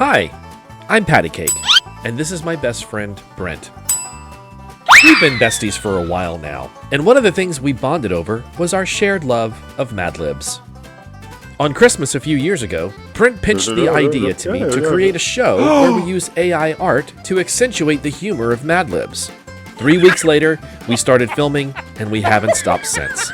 Hi, I'm Paddycake, and this is my best friend, Brent. We've been besties for a while now, and one of the things we bonded over was our shared love of Madlibs. On Christmas a few years ago, Brent pitched the idea to me to create a show where we use AI art to accentuate the humor of Madlibs. 3 weeks later, we started filming, and we haven't stopped since.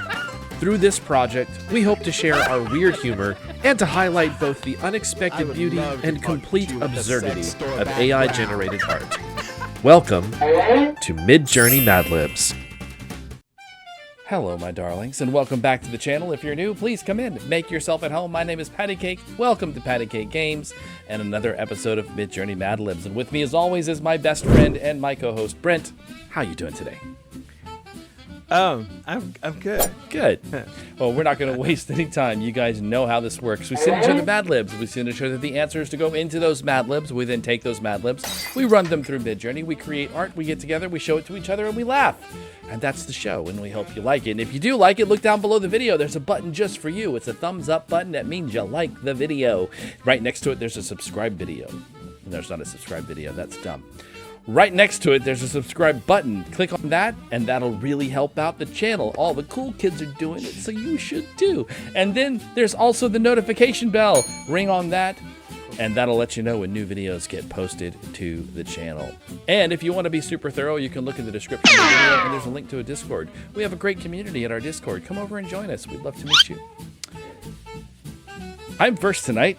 Through this project, we hope to share our weird humor and to highlight both the unexpected beauty and complete absurdity of AI-generated art. Welcome to MidJourney Madlibs. Hello, my darlings, and welcome back to the channel. If you're new, please come in, make yourself at home. My name is Paddycake. Welcome to Paddycake Games and another episode of MidJourney Madlibs. And with me, as always, is my best friend and my co-host, Brent. How you doing today? I'm good. Good. Well, we're not going to waste any time. You guys know how this works. We send each other Madlibs. We send each other the answers to go into those Madlibs. We then take those Madlibs. We run them through MidJourney. We create art. We get together. We show it to each other, and we laugh. And that's the show, and we hope you like it. And if you do like it, look down below the video. There's a button just for you. It's a thumbs up button. That means you like the video. Right next to it, there's a subscribe video. There's not a subscribe video. That's dumb. Right next to it, there's a subscribe button. Click on that, and that'll really help out the channel. All the cool kids are doing it, so you should too. And then there's also the notification bell. Ring on that, and that'll let you know when new videos get posted to the channel. And if you want to be super thorough, you can look in the description of the video, and there's a link to a Discord. We have a great community at our Discord. Come over and join us. We'd love to meet you. I'm first tonight,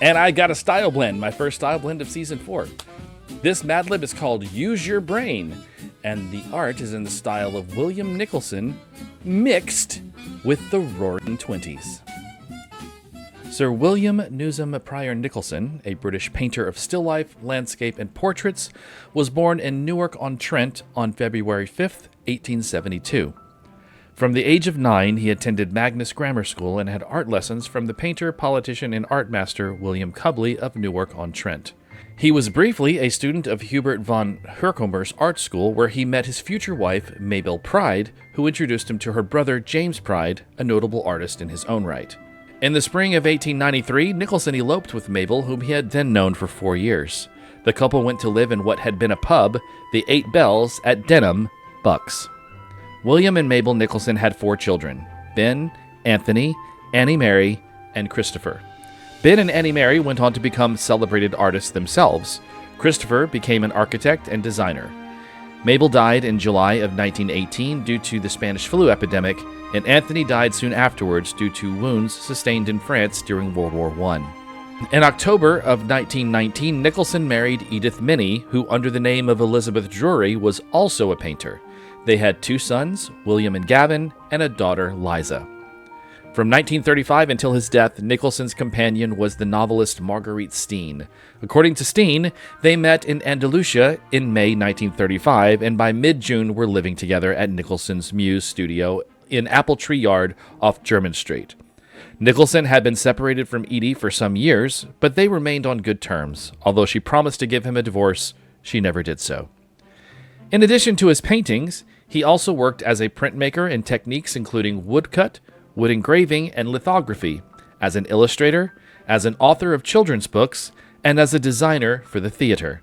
and I got a style blend, my first style blend of Season 4. This Madlib is called Use Your Brain, and the art is in the style of William Nicholson mixed with the Roaring Twenties. Sir William Newsom Prior Nicholson, a British painter of still life, landscape, and portraits, was born in Newark-on-Trent on February 5th, 1872. From the age of 9, he attended Magnus Grammar School and had art lessons from the painter, politician, and art master William Cubley of Newark-on-Trent. He was briefly a student of Hubert von Herkomer's art school, where he met his future wife, Mabel Pride, who introduced him to her brother, James Pride, a notable artist in his own right. In the spring of 1893, Nicholson eloped with Mabel, whom he had then known for 4 years. The couple went to live in what had been a pub, the 8 Bells, at Denham, Bucks. William and Mabel Nicholson had 4 children: Ben, Anthony, Annie Mary, and Christopher. Ben and Annie Mary went on to become celebrated artists themselves. Christopher became an architect and designer. Mabel died in July of 1918 due to the Spanish flu epidemic, and Anthony died soon afterwards due to wounds sustained in France during World War I. In October of 1919, Nicholson married Edith Minnie, who under the name of Elizabeth Drury was also a painter. They had 2 sons, William and Gavin, and a daughter, Liza. From 1935 until his death, Nicholson's companion was the novelist Marguerite Steen. According to Steen, they met in Andalusia in May 1935, and by mid-June were living together at Nicholson's Muse studio in Apple Tree Yard off Jermyn Street. Nicholson had been separated from Edie for some years, but they remained on good terms. Although she promised to give him a divorce, she never did so. In addition to his paintings, he also worked as a printmaker in techniques including woodcut, wood engraving, and lithography, as an illustrator, as an author of children's books, and as a designer for the theater.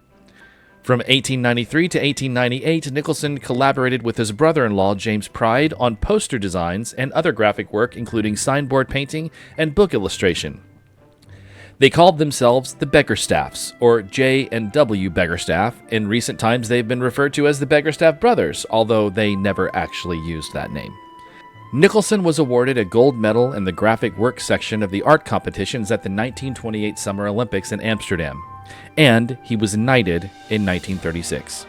From 1893 to 1898, Nicholson collaborated with his brother-in-law, James Pride, on poster designs and other graphic work, including signboard painting and book illustration. They called themselves the Beggarstaffs, or J and W Beggarstaff. In recent times, they've been referred to as the Beggarstaff Brothers, although they never actually used that name. Nicholson was awarded a gold medal in the graphic work section of the art competitions at the 1928 Summer Olympics in Amsterdam, and he was knighted in 1936.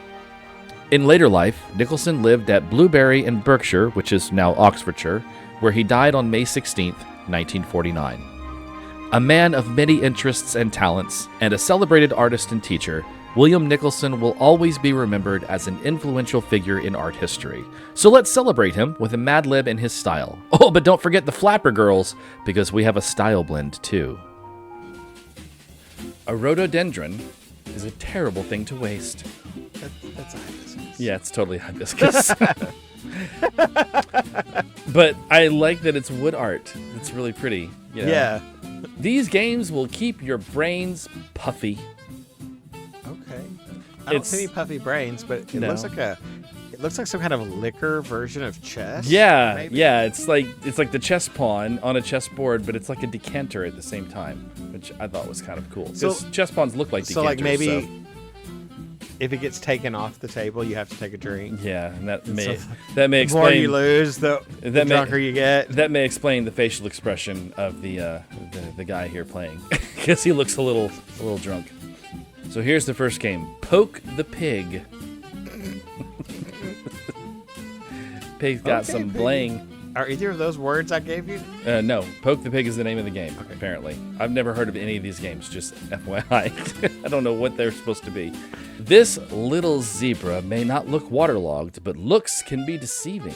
In later life, Nicholson lived at Blueberry in Berkshire, which is now Oxfordshire, where he died on May 16, 1949. A man of many interests and talents, and a celebrated artist and teacher, William Nicholson will always be remembered as an influential figure in art history. So let's celebrate him with a Madlib in his style. Oh, but don't forget the Flapper Girls, because we have a style blend too. A rhododendron is a terrible thing to waste. That's a hibiscus. Yeah, it's totally hibiscus. But I like that it's wood art. It's really pretty. You know? Yeah. These games will keep your brains puffy. Okay. I don't see any puffy brains, but it looks like some kind of liquor version of chess. Yeah, maybe? yeah. It's like the chess pawn on a chessboard, but it's like a decanter at the same time, which I thought was kind of cool. Because chess pawns look like decanters. So like maybe if it gets taken off the table, you have to take a drink. Yeah, and that may explain. The more you lose, the drunker you get. That may explain the facial expression of the guy here playing, because he looks a little drunk. So here's the first game: Poke the Pig. Pig's got some bling. Are either of those words I gave you? No, Poke the Pig is the name of the game. Okay. Apparently, I've never heard of any of these games. Just FYI, I don't know what they're supposed to be. This little zebra may not look waterlogged, but looks can be deceiving.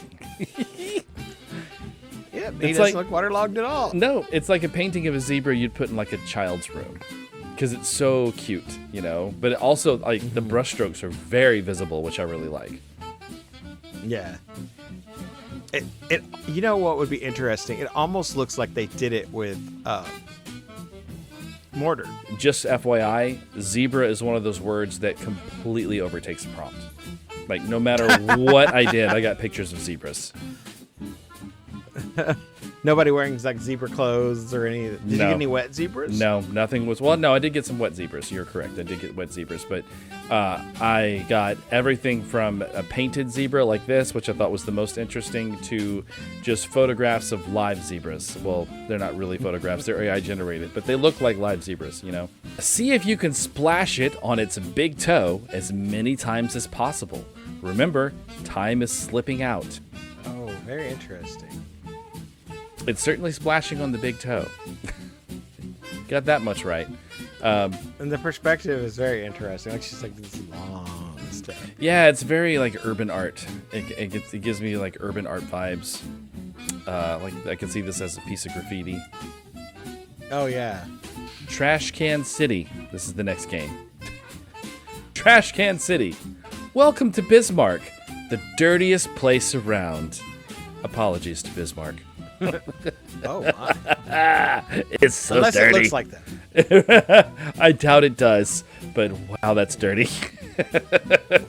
Yeah, he doesn't look waterlogged at all. No, it's like a painting of a zebra you'd put in like a child's room, because it's so cute, you know. But it also, like, the brushstrokes are very visible, which I really like. Yeah. It you know what would be interesting? It almost looks like they did it with mortar. Just FYI, zebra is one of those words that completely overtakes the prompt. Like, no matter what I did, I got pictures of zebras. Nobody wearing like zebra clothes or any. Did you get any wet zebras? No, nothing was. Well, no, I did get some wet zebras. You're correct. I did get wet zebras, but I got everything from a painted zebra like this, which I thought was the most interesting, to just photographs of live zebras. Well, they're not really photographs; they're AI generated, but they look like live zebras. You know. See if you can splash it on its big toe as many times as possible. Remember, time is slipping out. Oh, very interesting. It's certainly splashing on the big toe. Got that much right. And the perspective is very interesting. Like, she's like this long step. Yeah, it's very like urban art. It gives me like urban art vibes. Like I can see this as a piece of graffiti. Oh yeah. Trash Can City. This is the next game. Trash Can City. Welcome to Bismarck, the dirtiest place around. Apologies to Bismarck. Oh my. It's so Unless dirty. It looks like that. I doubt it does, but wow, that's dirty.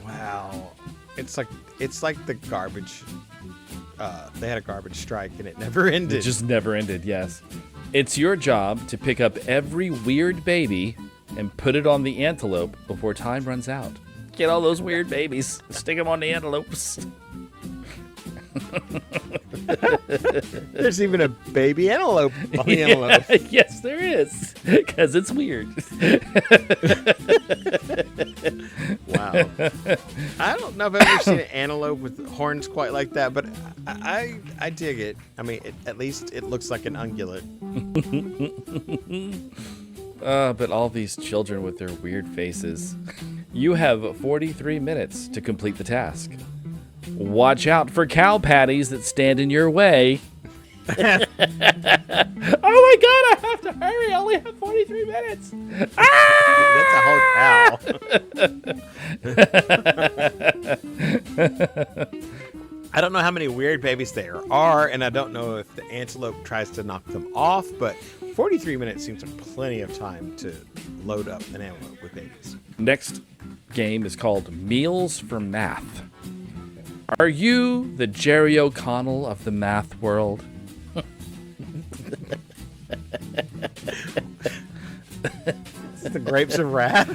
Wow. It's like the garbage. They had a garbage strike and it never ended. It just never ended, yes. It's your job to pick up every weird baby and put it on the antelope before time runs out. Get all those weird babies, stick them on the antelopes. There's even a baby antelope on the antelope. Yes, there is, because it's weird. Wow. I don't know if I've ever seen an antelope with horns quite like that, but I dig it. I mean, at least it looks like an ungulate. But all these children with their weird faces. You have 43 minutes to complete the task. Watch out for cow patties that stand in your way. Oh my god, I have to hurry. I only have 43 minutes. Ah! That's a whole cow. I don't know how many weird babies there are, and I don't know if the antelope tries to knock them off, but 43 minutes seems like plenty of time to load up an antelope with babies. Next game is called Meals for Math. Are you the Jerry O'Connell of the math world? Is it the Grapes of Wrath?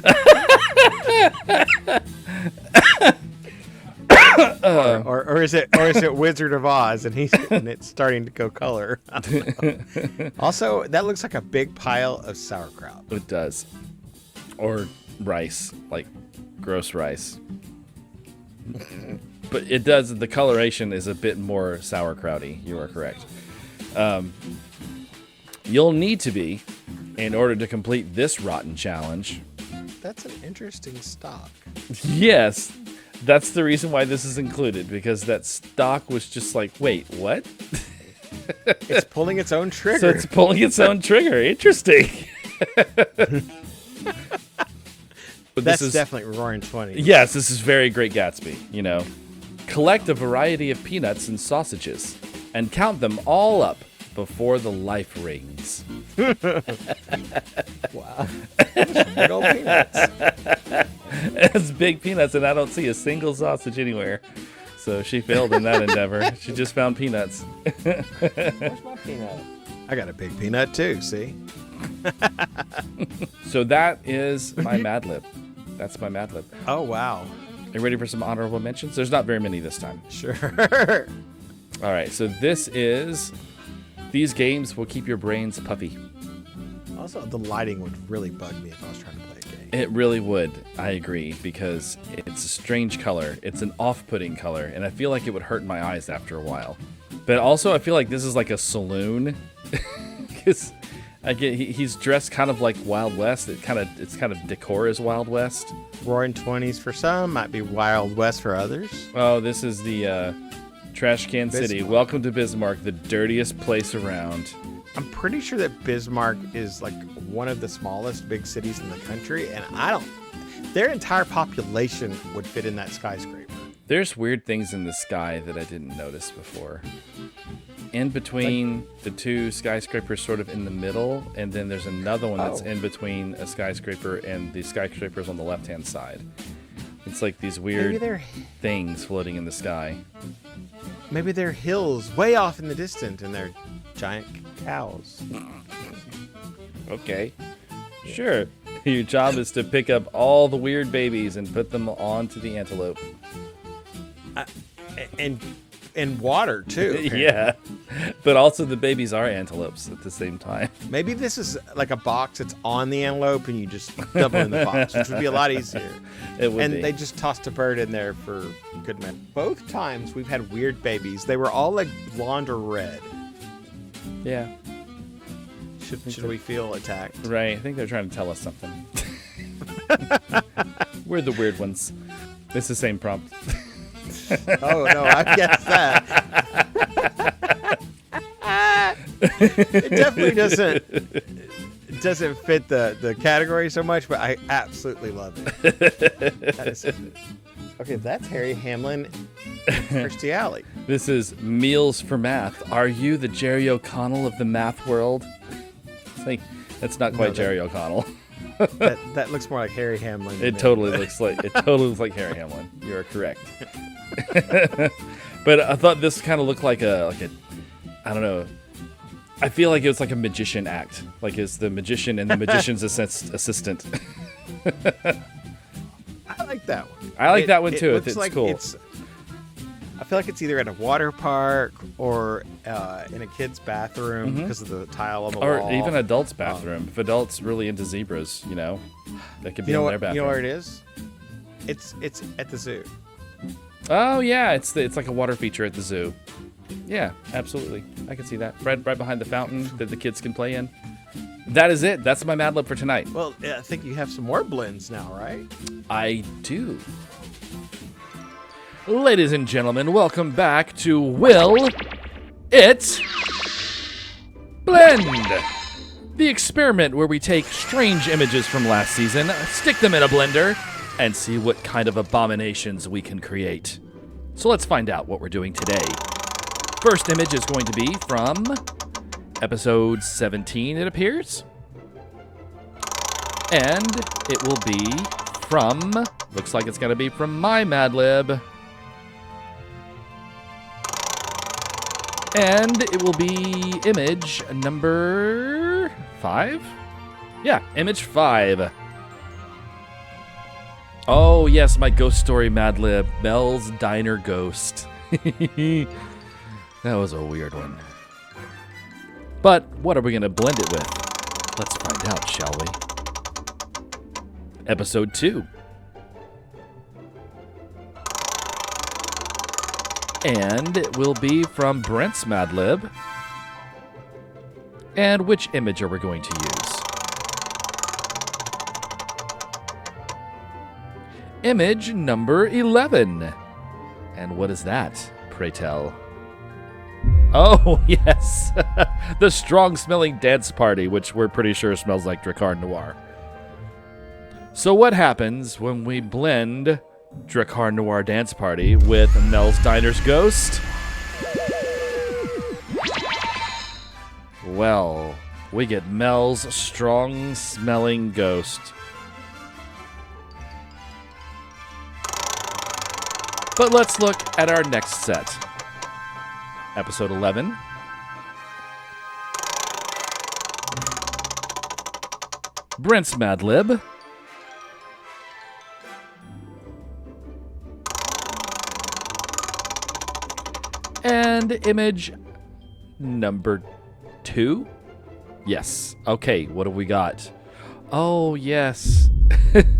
or is it Wizard of Oz and it's starting to go color? Also, that looks like a big pile of sauerkraut. It does. Or rice, like gross rice. But it does, the coloration is a bit more sauerkrauty. You are correct. You'll need to be, in order to complete this rotten challenge. That's an interesting stock. Yes, that's the reason why this is included, because that stock was just like, wait, what? It's pulling its own trigger. So it's pulling its own trigger. Interesting. But That's definitely Roaring 20. Yes, this is very Great Gatsby, you know. Collect a variety of peanuts and sausages and count them all up before the life rings. Wow. Big old peanuts. It's big peanuts, and I don't see a single sausage anywhere. So she failed in that endeavor. She just found peanuts. Where's my peanut? I got a big peanut too, see? So that is my Madlib. That's my Madlib. Oh, wow. Are you ready for some honorable mentions? There's not very many this time. Sure. All right, so these games will keep your brains puffy. Also, the lighting would really bug me if I was trying to play a game. It really would. I agree, because it's a strange color. It's an off-putting color, and I feel like it would hurt my eyes after a while. But also, I feel like this is like a saloon, because he's dressed kind of like Wild West. It's kind of decor is Wild West. Roaring 20s for some, might be Wild West for others. Oh, this is the Trash Can City. Bismarck. Welcome to Bismarck, the dirtiest place around. I'm pretty sure that Bismarck is like one of the smallest big cities in the country, and their entire population would fit in that skyscraper. There's weird things in the sky that I didn't notice before. In between the two skyscrapers, sort of in the middle, and then there's another one that's in between a skyscraper and the skyscrapers on the left-hand side. It's like these weird things floating in the sky. Maybe they're hills way off in the distance, and they're giant cows. Okay. Sure. Your job is to pick up all the weird babies and put them onto the antelope. And water, too. Yeah. But also the babies are antelopes at the same time. Maybe this is like a box that's on the antelope, and you just double in the box, which would be a lot easier. It would be. They just tossed a bird in there for good measure. Both times we've had weird babies. They were all like blonde or red. Yeah. Should we feel attacked? Right. I think they're trying to tell us something. We're the weird ones. It's the same prompt. Oh, no, I guess that. It definitely doesn't fit the category so much, but I absolutely love it. Okay, that's Harry Hamlin and Kirstie Alley. This is Meals for Math. Are you the Jerry O'Connell of the math world? It's like, that's not quite Jerry O'Connell. That looks more like Harry Hamlin. It totally looks like Harry Hamlin. You are correct. But I thought this kind of looked like a I don't know. I feel like it was like a magician act. Like it's the magician and the magician's assistant. I like that one. I like that one too. Looks it's like cool. I feel like it's either at a water park or in a kid's bathroom because of the tile on the wall. Or even adult's bathroom. If adults really into zebras, that could be in their bathroom. You know where it is? It's at the zoo. Oh yeah, it's like a water feature at the zoo. Yeah, absolutely. I can see that. Right behind the fountain that the kids can play in. That is it. That's my Madlib for tonight. Well, I think you have some more blends now, right? I do. Ladies and gentlemen, welcome back to Will It Blend? The experiment where we take strange images from last season, stick them in a blender, and see what kind of abominations we can create. So let's find out what we're doing today. First image is going to be from episode 17, it appears. And it will be from, looks like it's going to be from my Madlib. And it will be image number 5? Yeah, image 5. Oh, yes, my ghost story Madlib, Mel's Diner Ghost. That was a weird one. But what are we going to blend it with? Let's find out, shall we? Episode 2. And it will be from Brent's Madlib. And which image are we going to use? Image number 11. And what is that, pray tell? Oh, yes. The strong-smelling dance party, which we're pretty sure smells like Drakkar Noir. So what happens when we blend Drakkar Noir Dance Party with Mel's Diner's Ghost? Well, we get Mel's strong-smelling ghost. But let's look at our next set. Episode 11. Brent's Madlib. And image number 2. Yes. Okay, what have we got? Oh, yes.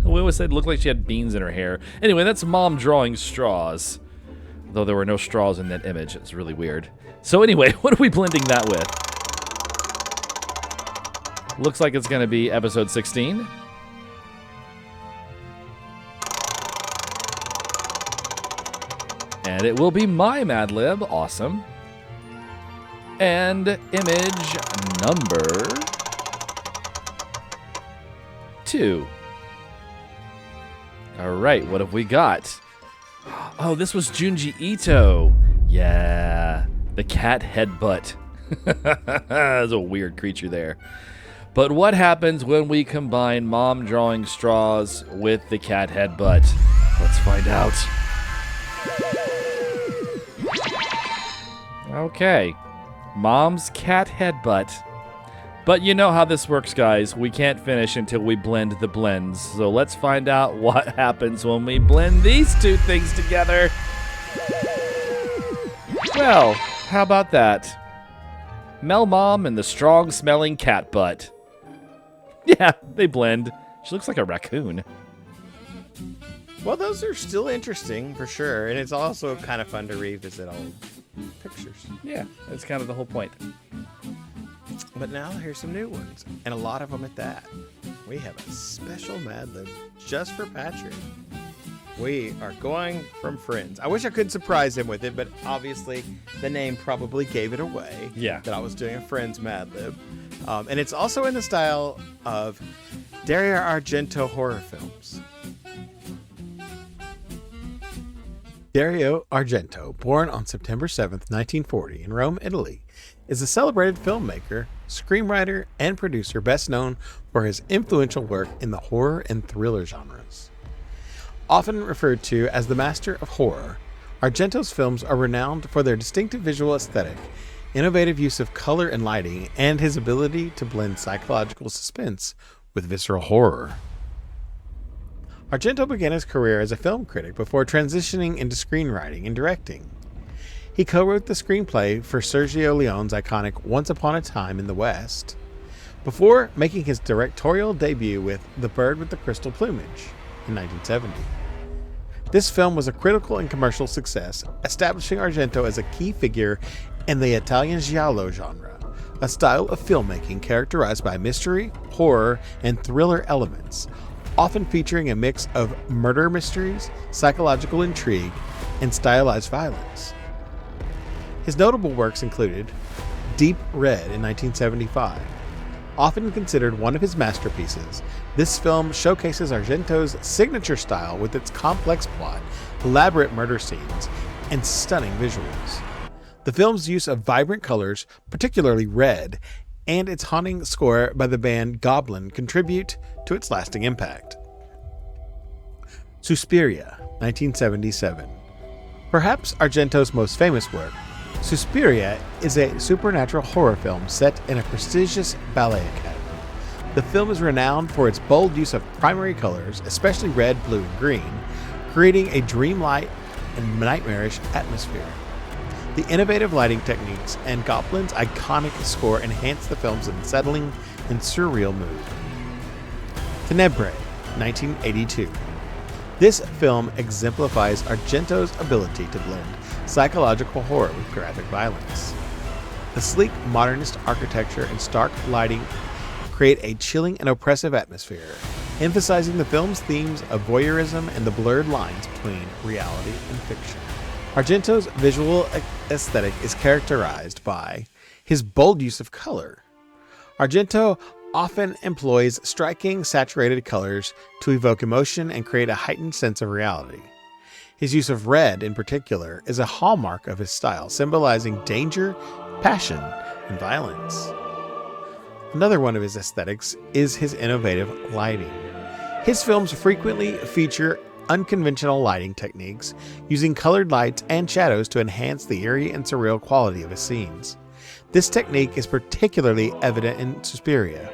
We always said it looked like she had beans in her hair. Anyway, that's Mom drawing straws. Though there were no straws in that image. It's really weird. So anyway, what are we blending that with? Looks like it's going to be episode 16. And it will be my Madlib. Awesome. And image number 2. All right, what have we got? Oh, this was Junji Ito. Yeah, the cat headbutt. There's a weird creature there. But what happens when we combine Mom drawing straws with the cat headbutt? Let's find out. Okay, Mom's cat headbutt. But you know how this works, guys. We can't finish until we blend the blends. So let's find out what happens when we blend these two things together. Well, how about that? Mel Mom and the strong-smelling cat butt. Yeah, they blend. She looks like a raccoon. Well, those are still interesting for sure, and it's also kind of fun to revisit old pictures. Yeah, that's kind of the whole point. But now here's some new ones, and a lot of them at that. We have a special Madlib just for Patrick. We are going from Friends. I wish I could surprise him with it, but obviously the name probably gave it away. Yeah. That I was doing a Friends Madlib. And it's also in the style of Dario Argento horror films. Dario Argento, born on September 7th, 1940 in Rome, Italy, is a celebrated filmmaker, screenwriter, and producer best known for his influential work in the horror and thriller genres. Often referred to as the master of horror, Argento's films are renowned for their distinctive visual aesthetic, innovative use of color and lighting, and his ability to blend psychological suspense with visceral horror. Argento began his career as a film critic before transitioning into screenwriting and directing. He co-wrote the screenplay for Sergio Leone's iconic Once Upon a Time in the West, before making his directorial debut with The Bird with the Crystal Plumage in 1970. This film was a critical and commercial success, establishing Argento as a key figure in the Italian giallo genre, a style of filmmaking characterized by mystery, horror, and thriller elements, often featuring a mix of murder mysteries, psychological intrigue, and stylized violence. His notable works included Deep Red in 1975. Often considered one of his masterpieces, this film showcases Argento's signature style with its complex plot, elaborate murder scenes, and stunning visuals. The film's use of vibrant colors, particularly red, and its haunting score by the band Goblin contribute to its lasting impact. Suspiria, 1977. Perhaps Argento's most famous work, Suspiria is a supernatural horror film set in a prestigious ballet academy. The film is renowned for its bold use of primary colors, especially red, blue, and green, creating a dreamlike and nightmarish atmosphere. The innovative lighting techniques and Goblin's iconic score enhance the film's unsettling and surreal mood. Tenebrae, 1982. This film exemplifies Argento's ability to blend psychological horror with graphic violence. The sleek modernist architecture and stark lighting create a chilling and oppressive atmosphere, emphasizing the film's themes of voyeurism and the blurred lines between reality and fiction. Argento's visual aesthetic is characterized by his bold use of color. Argento often employs striking, saturated colors to evoke emotion and create a heightened sense of reality. His use of red, in particular, is a hallmark of his style, symbolizing danger, passion, and violence. Another one of his aesthetics is his innovative lighting. His films frequently feature unconventional lighting techniques, using colored lights and shadows to enhance the eerie and surreal quality of his scenes. This technique is particularly evident in Suspiria,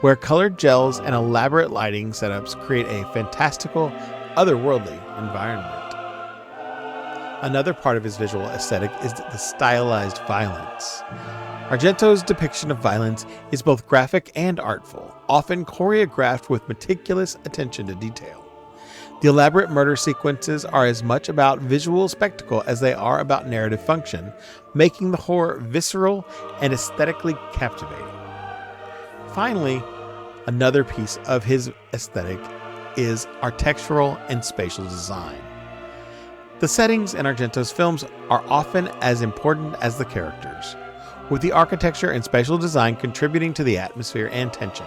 where colored gels and elaborate lighting setups create a fantastical, otherworldly environment. Another part of his visual aesthetic is the stylized violence. Argento's depiction of violence is both graphic and artful, often choreographed with meticulous attention to detail. The elaborate murder sequences are as much about visual spectacle as they are about narrative function, making the horror visceral and aesthetically captivating. Finally, another piece of his aesthetic is architectural and spatial design. The settings in Argento's films are often as important as the characters, with the architecture and spatial design contributing to the atmosphere and tension.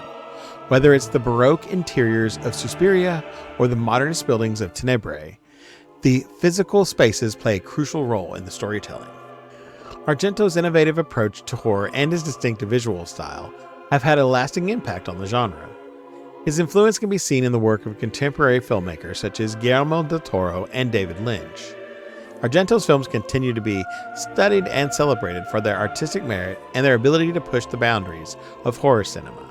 Whether it's the Baroque interiors of Suspiria or the modernist buildings of Tenebrae, the physical spaces play a crucial role in the storytelling. Argento's innovative approach to horror and his distinctive visual style have had a lasting impact on the genre. His influence can be seen in the work of contemporary filmmakers such as Guillermo del Toro and David Lynch. Argento's films continue to be studied and celebrated for their artistic merit and their ability to push the boundaries of horror cinema.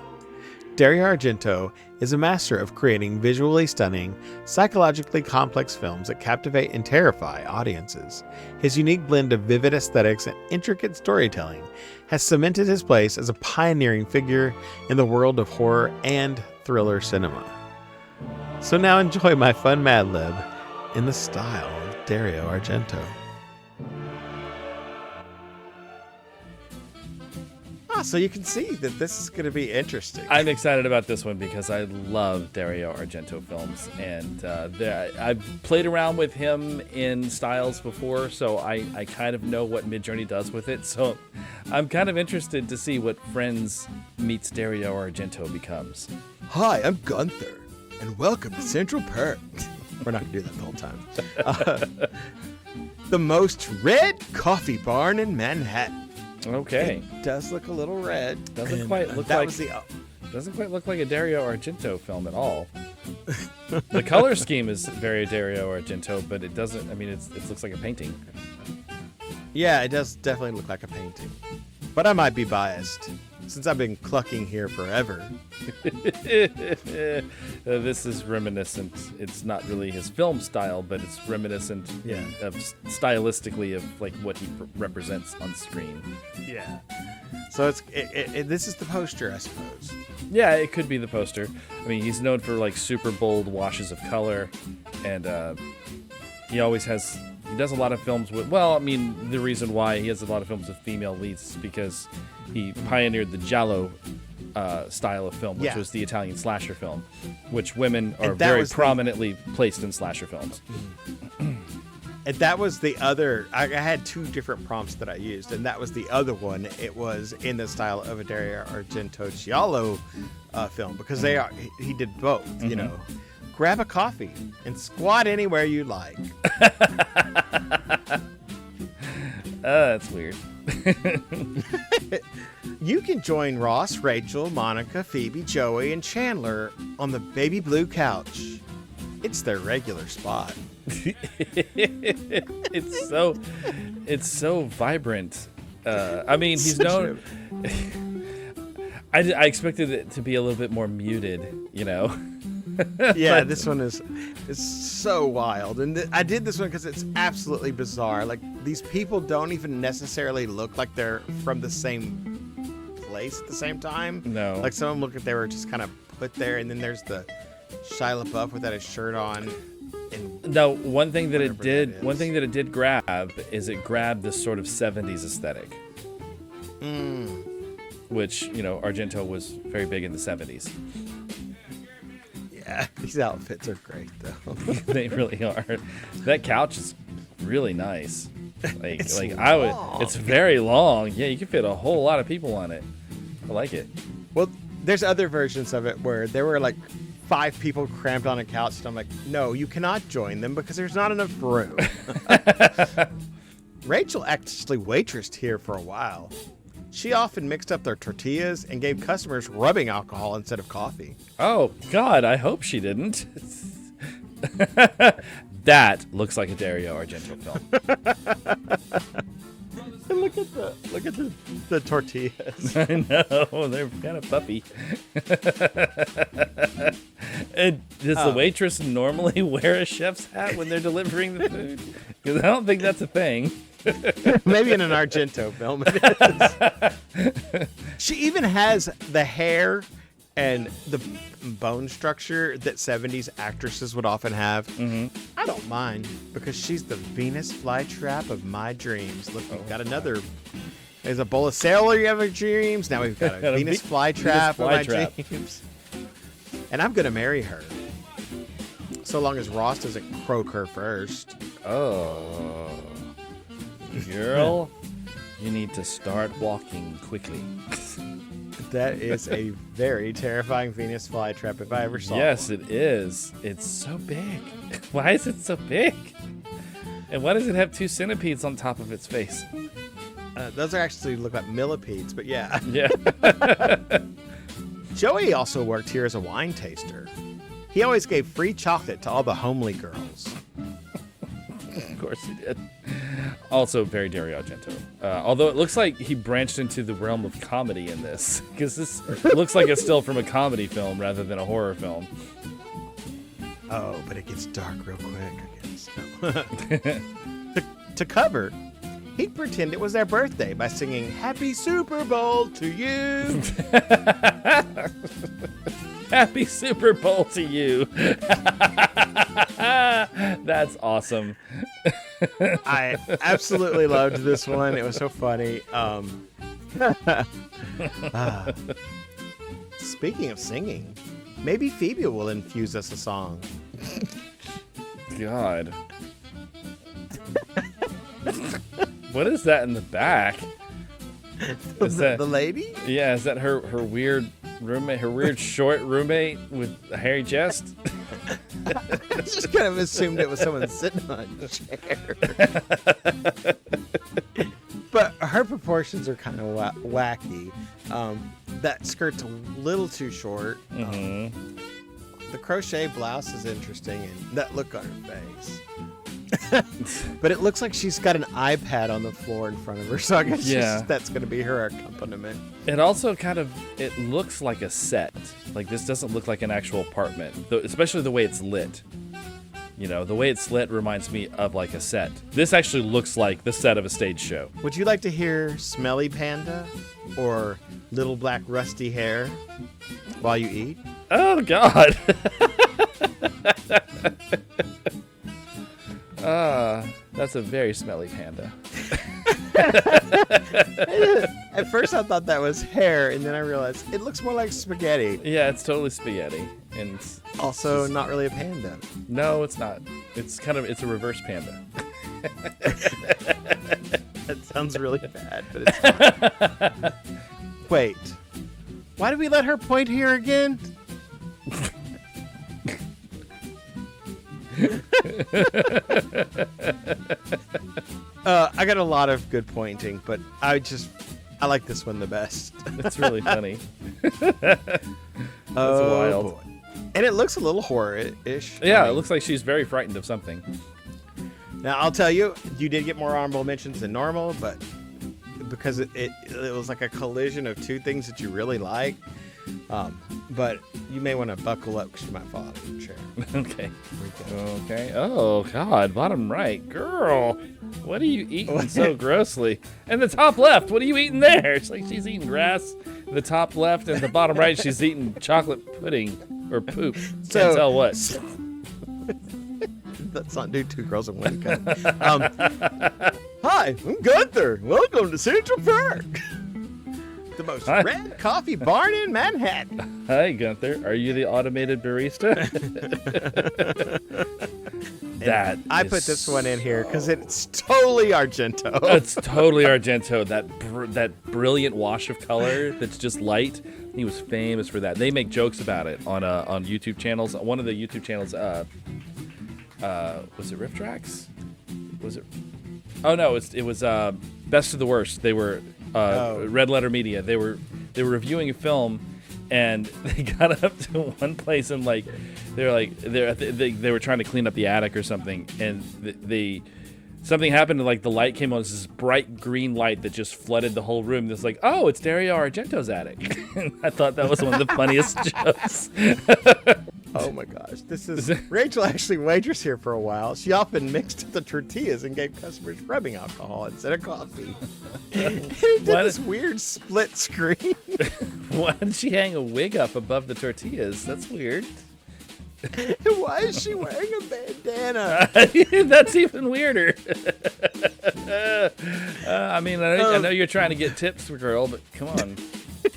Dario Argento is a master of creating visually stunning, psychologically complex films that captivate and terrify audiences. His unique blend of vivid aesthetics and intricate storytelling has cemented his place as a pioneering figure in the world of horror and thriller cinema. So now enjoy my fun Madlib in the style of Dario Argento. So you can see that this is going to be interesting. I'm excited about this one because I love Dario Argento films, and I've played around with him in styles before, so I kind of know what MidJourney does with it. So I'm kind of interested to see what Friends meets Dario Argento becomes. Hi, I'm Gunther, and welcome to Central Perk. We're not going to do that the whole time. The most red coffee barn in Manhattan. Okay. It does look a little red. Doesn't quite look like a Dario Argento film at all. The color scheme is very Dario Argento, but it doesn't. I mean, it looks like a painting. Yeah, it does definitely look like a painting. But I might be biased, since I've been clucking here forever. This is reminiscent. It's not really his film style, but it's reminiscent of stylistically of like what he represents on screen. Yeah. So this is the poster, I suppose. Yeah, it could be the poster. I mean, he's known for like super bold washes of color, and he does a lot of films with, well, I mean, the reason why he has a lot of films with female leads is because he pioneered the giallo style of film, which was the Italian slasher film, which women are very prominently placed in slasher films. And that was the other, I had two different prompts that I used, and that was the other one. It was in the style of a Dario Argento giallo film, because he did both, you know. Grab a coffee and squat anywhere you like. That's weird. You can join Ross, Rachel, Monica, Phoebe, Joey, and Chandler on the baby blue couch. It's their regular spot. It's so vibrant. I mean, he's known. I expected it to be a little bit more muted, you know. Yeah, this one is so wild, and I did this one because it's absolutely bizarre. Like, these people don't even necessarily look like they're from the same place at the same time. No, like some of them look like they were just kind of put there, and then there's the Shia LaBeouf without his shirt on. No, one thing that it did grab is it grabbed this sort of 70s aesthetic, which, you know, Argento was very big in the 70s. Yeah, these outfits are great, though. They really are. That couch is really nice. It's very long. Yeah, you can fit a whole lot of people on it. I like it. Well, there's other versions of it where there were like 5 people crammed on a couch, and I'm like, no, you cannot join them because there's not enough room. Rachel actually waitressed here for a while. she often mixed up their tortillas and gave customers rubbing alcohol instead of coffee. Oh, God, I hope she didn't. That looks like a Dario Argento film. And look at the tortillas. I know, they're kind of puffy. And does the waitress normally wear a chef's hat when they're delivering the food? Because I don't think that's a thing. Maybe in an Argento film it is. She even has the hair and the bone structure that 70s actresses would often have. Mm-hmm. I don't mind, because she's the Venus flytrap of my dreams. Look, we've got another. There's a bowl of celery of my dreams. Now we've got a Venus flytrap of my dreams. And I'm going to marry her. So long as Ross doesn't croak her first. Oh. Girl, you need to start walking quickly. That is a very terrifying Venus flytrap if I ever saw Yes, one. it is. It's so big. Why is it so big? And why does it have 2 centipedes on top of its face? Those are actually look like millipedes, but yeah. Yeah. Joey also worked here as a wine taster. He always gave free chocolate to all the homely girls. Of course he did. Also very Dario Argento. Although it looks like he branched into the realm of comedy in this, because this looks like it's still from a comedy film rather than a horror film. Oh, but it gets dark real quick, I guess. To cover, he'd pretend it was their birthday by singing Happy Super Bowl to you. Happy Super Bowl to you. That's awesome. I absolutely loved this one. It was so funny. Speaking of singing, maybe Phoebe will infuse us a song. God. What is that in the back? Is that, the lady? yeah, is that her weird roommate, her weird short roommate with a hairy chest? I just kind of assumed it was someone sitting on a chair. But her proportions are kind of wacky. That skirt's a little too short. Mm-hmm. The crochet blouse is interesting, and that look on her face. But it looks like she's got an iPad on the floor in front of her, so I guess that's going to be her accompaniment. It also it looks like a set. Like, this doesn't look like an actual apartment, especially the way it's lit. You know, the way it's lit reminds me of like a set. This actually looks like the set of a stage show. Would you like to hear Smelly Panda or Little Black Rusty Hair while you eat? Oh, God. That's a very smelly panda. At first I thought that was hair, and then I realized it looks more like spaghetti. Yeah, it's totally spaghetti. And Also not really a panda. no, it's not. It's a reverse panda. That sounds really bad, but it's not. Wait. Why did we let her point here again? I got a lot of good pointing, but I like this one the best. It's really funny. Oh, wild. boy. And it looks a little horror-ish. Yeah, it looks like she's very frightened of something. Now, I'll tell you, you did get more honorable mentions than normal, but because it was like a collision of two things that you really like. But you may want to buckle up because you might fall out of your chair. Okay. Okay. Oh, God. Bottom right. Girl, what are you eating so grossly? And the top left, what are you eating there? It's like she's eating grass. The top left and the bottom right, she's eating chocolate pudding or poop. Can't tell what. Let's not do two girls in one cup. Hi, I'm Gunther. Welcome to Central Perk, the most red coffee barn in Manhattan. Hi, Gunther. Are you the automated barista? I put this one in here because it's totally Argento. It's totally Argento. That brilliant wash of color that's just light. He was famous for that. They make jokes about it on YouTube channels. One of the YouTube channels, was it Riff Tracks? Was it? Oh no, it was Best of the Worst. They were Red Letter Media. They were reviewing a film, and they got up to one place and like they were trying to clean up the attic or something, and something happened and like the light came on. It's this bright green light that just flooded the whole room. It's like, oh, it's Dario Argento's attic. I thought that was one of the funniest jokes. Oh my gosh, this is Rachel actually waitressed here for a while. She often mixed the tortillas and gave customers rubbing alcohol instead of coffee. It did this weird split screen. Why did she hang a wig up above the tortillas? That's weird. Why is she wearing a bandana? That's even weirder. I mean, I know you're trying to get tips, girl, but come on.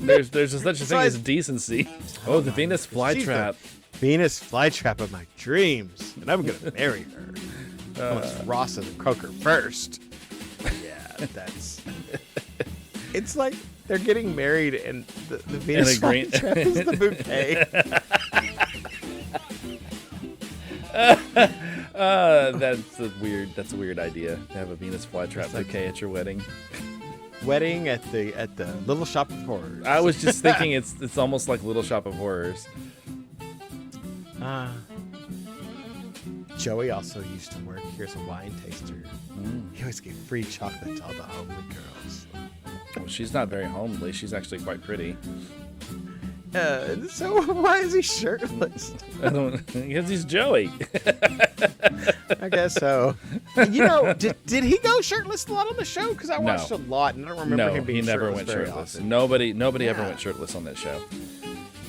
There's such a thing as decency. Oh, the Venus flytrap. Venus flytrap of my dreams, and I'm gonna marry her. I want Ross and Coker first. Yeah, that's. It's like they're getting married, and the Venus flytrap is the bouquet. That's a weird idea to have a Venus flytrap bouquet at your wedding. Wedding at the Little Shop of Horrors. I was just thinking it's almost like Little Shop of Horrors. Joey also used to work here as a wine taster. He always gave free chocolate to all the homely girls. Well, she's not very homely. She's actually quite pretty. So why is he shirtless? Because he's Joey. I guess so. You know, did he go shirtless a lot on the show? Because I watched a lot and I don't remember him being shirtless. No, he never went shirtless. Often. Nobody ever went shirtless on that show.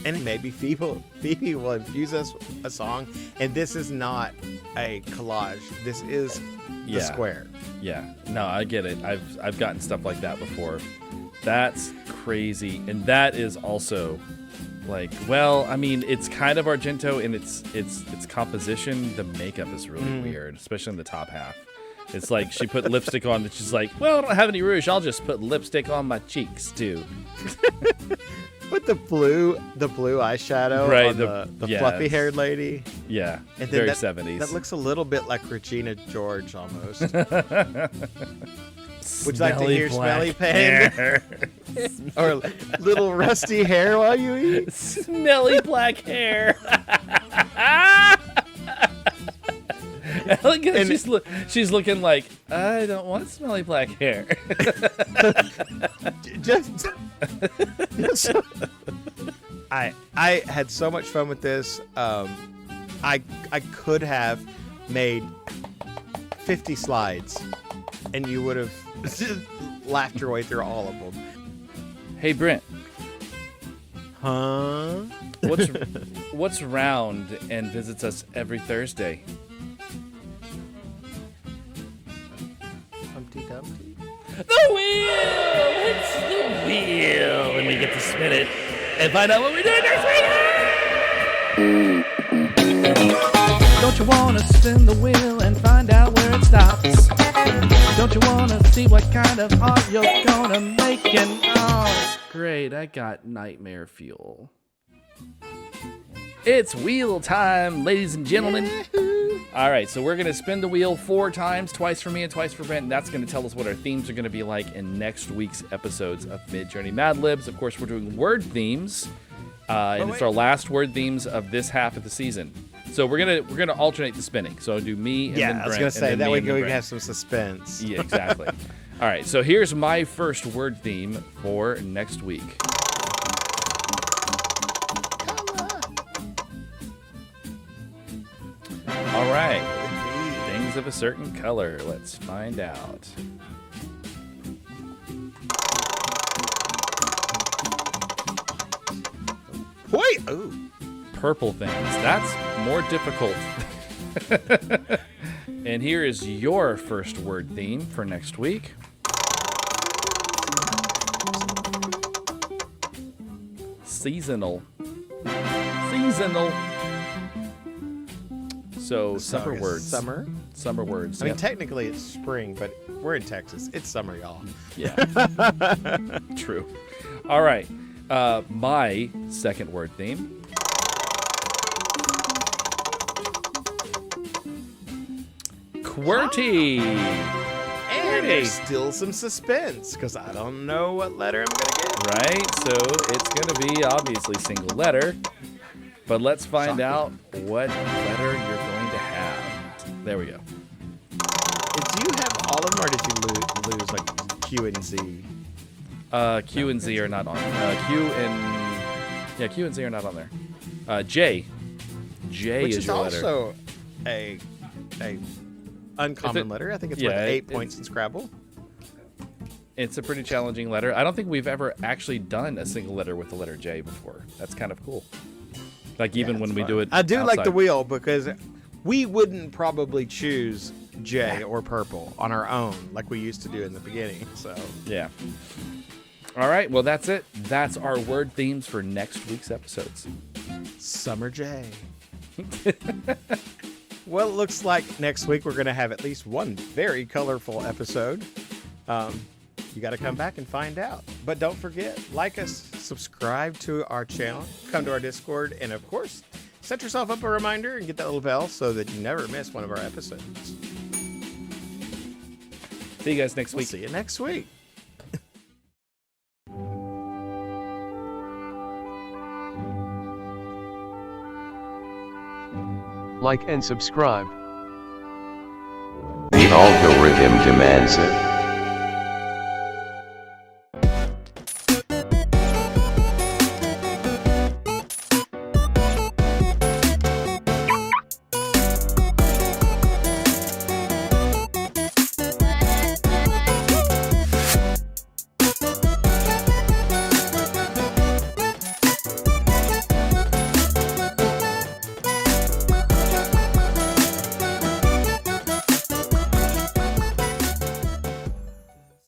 And maybe Phoebe will infuse us a song. And this is not a collage. This is the square. Yeah. No, I get it. I've gotten stuff like that before. That's crazy. And that is also like, well, I mean, it's kind of Argento in its composition. The makeup is really weird, especially in the top half. It's like she put lipstick on and she's like, well, I don't have any rouge. I'll just put lipstick on my cheeks too. With the blue eyeshadow on the fluffy haired lady. Yeah, and very that, 70s. That looks a little bit like Regina George almost. Would you like to hear Smelly Pan? Or little rusty hair while you eat? Smelly black hair. Look at she's looking like, I don't want smelly black hair. I had so much fun with this. I could have made 50 slides, and you would have laughed your way through all of them. Hey Brent. Huh? What's round and visits us every Thursday? Humpty Dumpty. The wheel! It's the wheel! And we get to spin it and find out what we did next week! Don't you want to spin the wheel and find out where it stops? Don't you want to see what kind of art you're gonna make? And oh, great, I got nightmare fuel. It's wheel time, ladies and gentlemen. All right, so we're going to spin the wheel 4 times, twice for me and twice for Brent, and that's going to tell us what our themes are going to be like in next week's episodes of MidJourney Madlibs. Of course, we're doing word themes, and it's our last word themes of this half of the season. So we're gonna alternate the spinning. So do me and then Brent. Yeah, I was gonna say that way we can have some suspense. Yeah, exactly. All right, so here's my first word theme for next week. All right, things of a certain color. Let's find out. Wait, ooh. Purple things. That's more difficult. And here is your first word theme for next week. Seasonal. Seasonal. So summer words. Summer words. I mean, technically it's spring, but we're in Texas. It's summer, y'all. Yeah. True. All right. My second word theme. QWERTY. And Alrighty. there's still some suspense because I don't know what letter I'm gonna get. Right, so it's going to be obviously single letter, but let's find Shocking. out what letter you're going to have. There we go. Do you have all of them, or did you lose like Q and Z? Q and Z are not on. Q and Z are not on there. J Which is your letter. also a uncommon letter. I think it's worth 8 points in Scrabble. It's a pretty challenging letter. I don't think we've ever actually done a single letter with the letter J before. That's kind of cool. Like even when we do it, I do like the outside. wheel because we wouldn't probably choose J or purple on our own like we used to do in the beginning. So Yeah. All right. Well, that's it. That's our word themes for next week's episodes. Summer J. Well, it looks like next week we're going to have at least one very colorful episode. You got to come back and find out. But don't forget, like us, subscribe to our channel, come to our Discord, and of course, set yourself up a reminder and get that little bell so that you never miss one of our episodes. See you guys next We'll week. see you next week. Like and subscribe. The algorithm demands it.